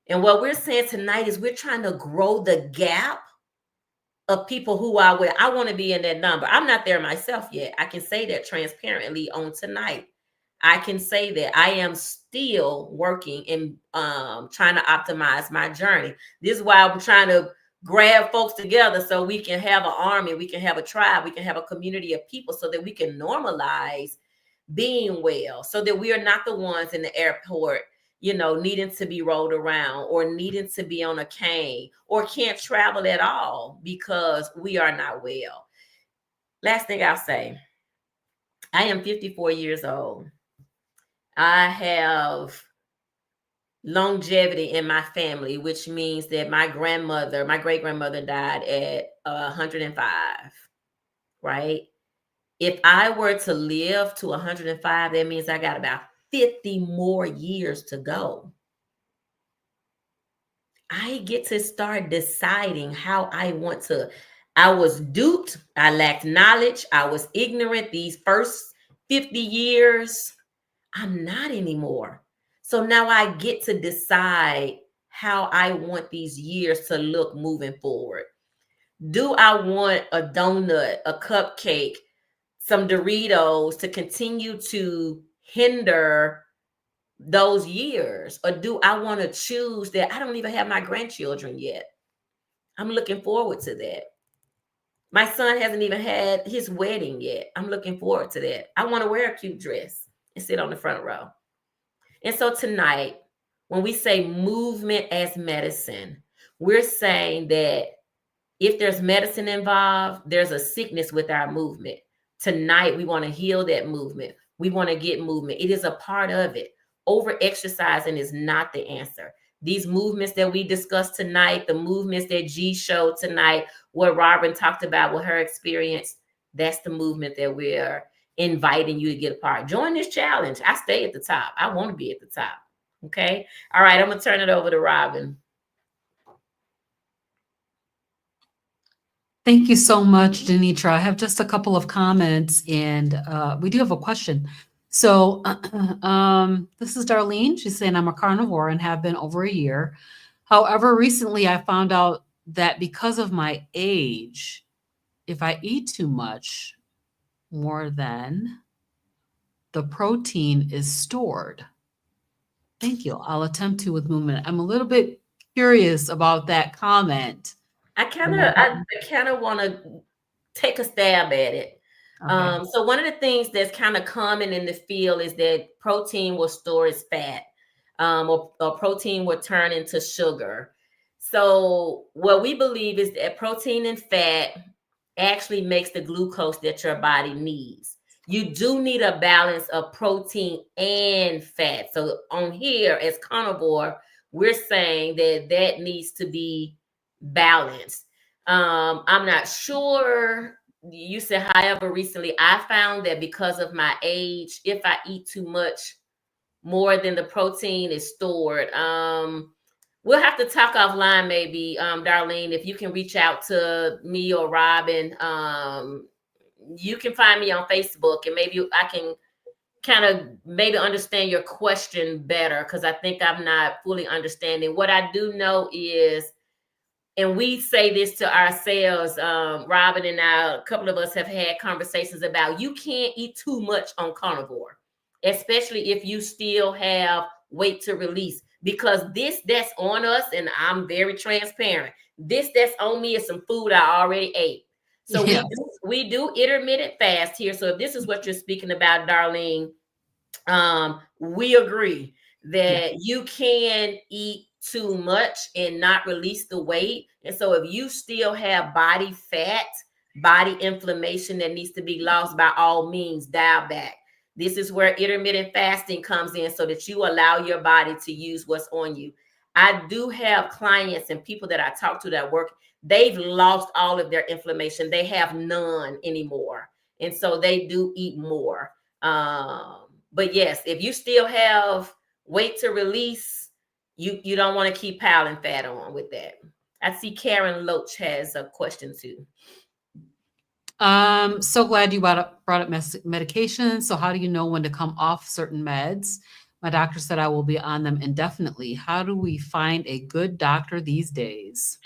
And what we're saying tonight is we're trying to grow the gap of people who are well. I want to be in that number. I'm not there myself yet. I can say that transparently on tonight. I can say that I am still working and trying to optimize my journey. This is why I'm trying to grab folks together so we can have an army, we can have a tribe, we can have a community of people, so that we can normalize being well, so that we are not the ones in the airport, needing to be rolled around, or needing to be on a cane, or can't travel at all because we are not well. Last thing I'll say, I am 54 years old. I have longevity in my family, which means that my great grandmother died at 105, right? If I were to live to 105, that means I got about 50 more years to go. I get to start deciding how I want to. I was duped. I lacked knowledge. I was ignorant these first 50 years. I'm not anymore. So now I get to decide how I want these years to look moving forward. Do I want a donut, a cupcake, some Doritos to continue to hinder those years? Or do I want to choose that? I don't even have my grandchildren yet. I'm looking forward to that. My son hasn't even had his wedding yet. I'm looking forward to that. I want to wear a cute dress and sit on the front row. And so tonight, when we say movement as medicine, we're saying that if there's medicine involved, there's a sickness with our movement. Tonight, we want to heal that movement. We want to get movement. It is a part of it. Over-exercising is not the answer. These movements that we discussed tonight, the movements that G showed tonight, what Robin talked about with her experience, that's the movement that we're inviting you to get a part. Join this challenge. I stay at the top. I want to be at the top. Okay. All right. I'm going to turn it over to Robin. Thank you so much, Denitra. I have just a couple of comments, and we do have a question. So this is Darlene. She's saying, I'm a carnivore and have been over a year. However, recently I found out that because of my age, if I eat too much, more than the protein is stored. Thank you. I'll attempt to with movement. I'm a little bit curious about that comment. I kind of want to take a stab at it. Okay. So one of the things that's kind of common in the field is that protein will store as fat, or protein will turn into sugar. So what we believe is that protein and fat actually makes the glucose that your body needs. You do need a balance of protein and fat. So on here as carnivore, we're saying that needs to be balanced. I'm not sure. You said, however, recently I found that because of my age, if I eat too much, more than the protein is stored. We'll have to talk offline, maybe, Darlene, if you can reach out to me or Robin. You can find me on Facebook, and maybe I can kind of maybe understand your question better, because I think I'm not fully understanding. What I do know is, and we say this to ourselves, Robin and I, a couple of us have had conversations about, you can't eat too much on carnivore, especially if you still have weight to release, because this that's on us, and I'm very transparent, this that's on me is some food I already ate. So yeah, we do intermittent fast here. So if this is what you're speaking about, Darlene, we agree that you can eat too much and not release the weight. And so if you still have body fat, body inflammation that needs to be lost, by all means, dial back. This is where intermittent fasting comes in, so that you allow your body to use what's on you. I do have clients and people that I talk to that work, they've lost all of their inflammation. They have none anymore. And so they do eat more. But yes, if you still have weight to release, you don't want to keep piling fat on with that. I see Karen Loach has a question too. So glad you brought up medication. So how do you know when to come off certain meds? My doctor said I will be on them indefinitely. How do we find a good doctor these days?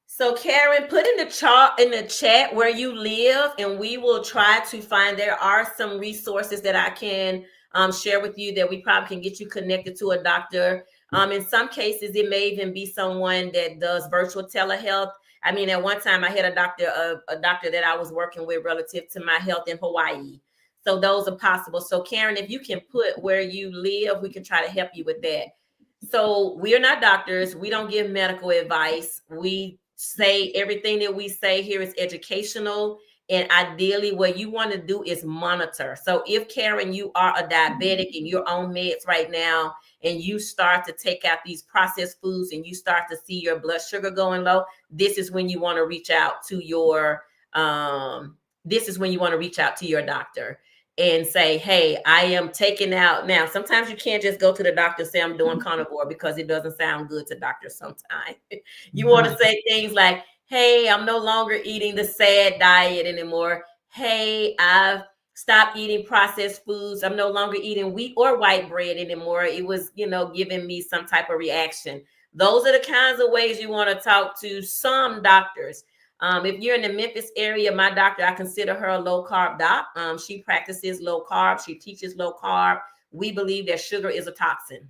So Karen, put in the chat where you live, and we will try to find. There are some resources that I can share with you that we probably can get you connected to a doctor. In some cases, it may even be someone that does virtual telehealth. I mean, at one time, I had a doctor that I was working with relative to my health in Hawaii. So those are possible. So Karen, if you can put where you live, we can try to help you with that. So we are not doctors. We don't give medical advice. We say everything that we say here is educational. And ideally, what you want to do is monitor. So if Karen, you are a diabetic and you're on meds right now, and you start to take out these processed foods and you start to see your blood sugar going low, this is when you want to reach out to your doctor and say, hey, I am taking out. Now, sometimes you can't just go to the doctor and say I'm doing carnivore because it doesn't sound good to doctors sometimes. You want to say things like, hey, I'm no longer eating the SAD diet anymore. Hey, I've stopped eating processed foods. I'm no longer eating wheat or white bread anymore. It was, giving me some type of reaction. Those are the kinds of ways you want to talk to some doctors. If you're in the Memphis area, my doctor, I consider her a low carb doc. She practices low carb. She teaches low carb. We believe that sugar is a toxin.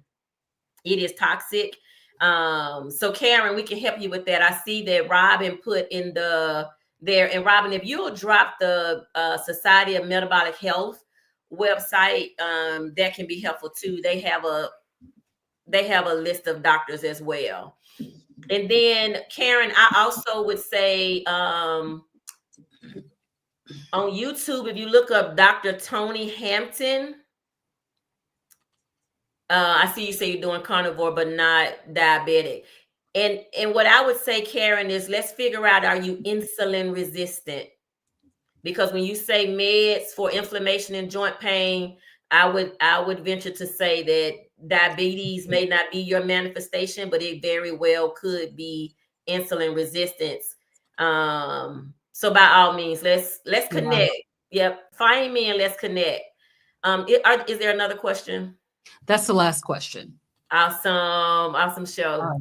It is toxic. So Karen, we can help you with that. I see that Robin put in there. And Robin, if you'll drop the Society of Metabolic Health website, that can be helpful too. They have a list of doctors as well. And then Karen, I also would say on YouTube, if you look up Dr. Tony Hampton, I see you say you're doing carnivore, but not diabetic. And what I would say, Karen, is let's figure out, are you insulin resistant? Because when you say meds for inflammation and joint pain, I would venture to say that diabetes may not be your manifestation, but it very well could be insulin resistance. So by all means, let's connect. Yep, find me and let's connect. Is there another question? That's the last question. Awesome show.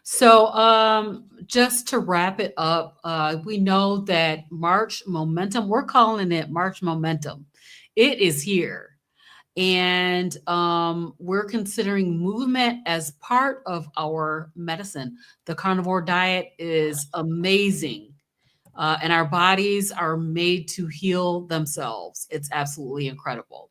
So just to wrap it up, we know that March Momentum, we're calling it March Momentum. It is here. And we're considering movement as part of our medicine. The carnivore diet is amazing. And our bodies are made to heal themselves. It's absolutely incredible.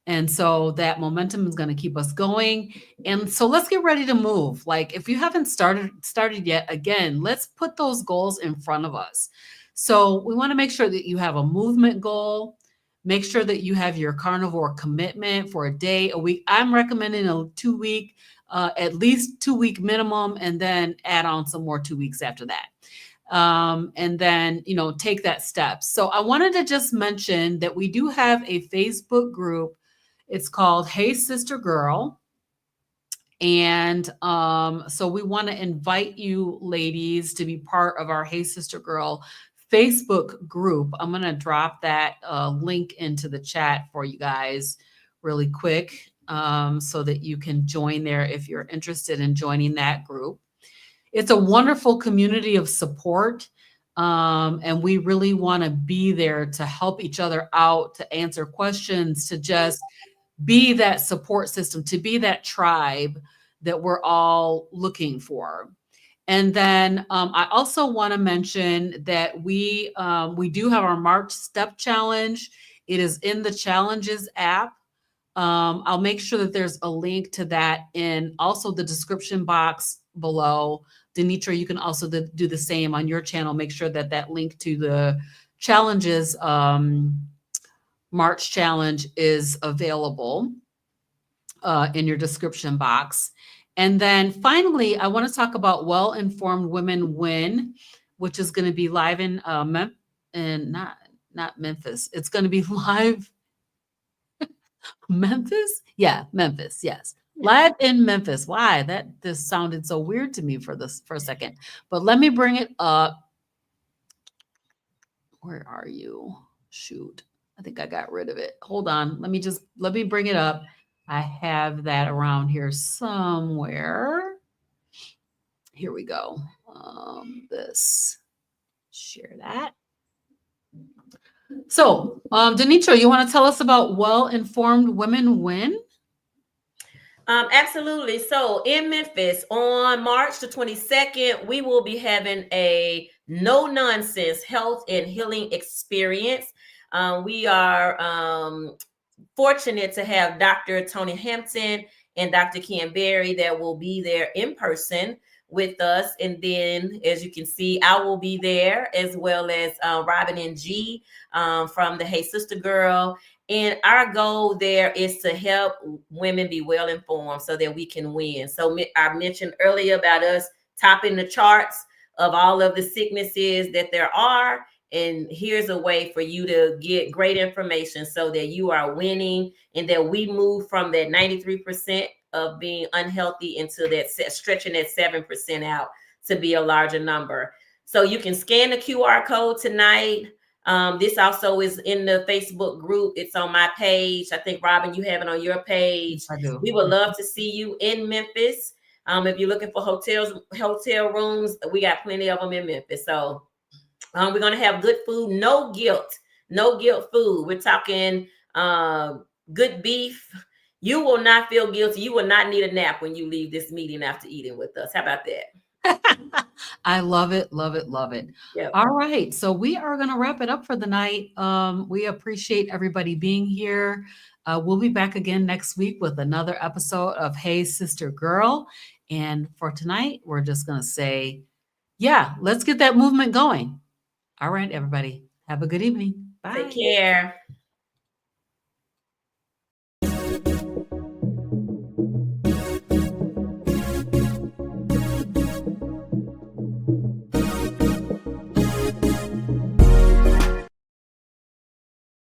And so that momentum is going to keep us going. And so let's get ready to move. Like if you haven't started yet, again, let's put those goals in front of us. So we want to make sure that you have a movement goal. Make sure that you have your carnivore commitment for a day, a week. I'm recommending a 2-week, at least 2-week minimum, and then add on some more 2 weeks after that. And then, take that step. So I wanted to just mention that we do have a Facebook group. It's called Hey Sister Girl. And so we want to invite you ladies to be part of our Hey Sister Girl Facebook group. I'm going to drop that link into the chat for you guys really quick so that you can join there if you're interested in joining that group. It's a wonderful community of support. And we really want to be there to help each other out, to answer questions, to just be that support system, to be that tribe that we're all looking for. And then I also want to mention that we do have our March Step Challenge. It is in the Challenges app. I'll make sure that there's a link to that in also the description box below. Denitra, you can also do the same on your channel. Make sure that that link to the challenges March challenge is available in your description box. And then finally, I want to talk about Well-Informed Women Win, which is going to be live in not Memphis. It's going to be live Memphis. Yeah, Memphis. Yes. Live in Memphis. Why? That just sounded so weird to me for a second. But let me bring it up. Where are you? Shoot. I think I got rid of it. Hold on. Let me bring it up. I have that around here somewhere. Here we go. This. Share that. So, Denitra, you want to tell us about Well-Informed Women Win? Absolutely. So in Memphis on March the 22nd, we will be having a no nonsense health and healing experience. We are fortunate to have Dr. Tony Hampton and Dr. Ken Berry that will be there in person with us. And then, as you can see, I will be there, as well as Robin and G from the Hey Sister Girl. And our goal there is to help women be well informed so that we can win. So I mentioned earlier about us topping the charts of all of the sicknesses that there are. And here's a way for you to get great information so that you are winning and that we move from that 93% of being unhealthy into that stretching that 7% out to be a larger number. So you can scan the QR code tonight. This also is in the Facebook group. It's on my page. I think, Robin, you have it on your page. I do. We would love to see you in Memphis. If you're looking for hotel rooms, we got plenty of them in Memphis. So we're going to have good food, no guilt food. We're talking good beef. You will not feel guilty. You will not need a nap when you leave this meeting after eating with us. How about that? I love it, love it, love it. Yep. All right. So we are going to wrap it up for the night. We appreciate everybody being here. We'll be back again next week with another episode of Hey Sister Girl. And for tonight, we're just going to say, yeah, let's get that movement going. All right, everybody. Have a good evening. Bye. Take care.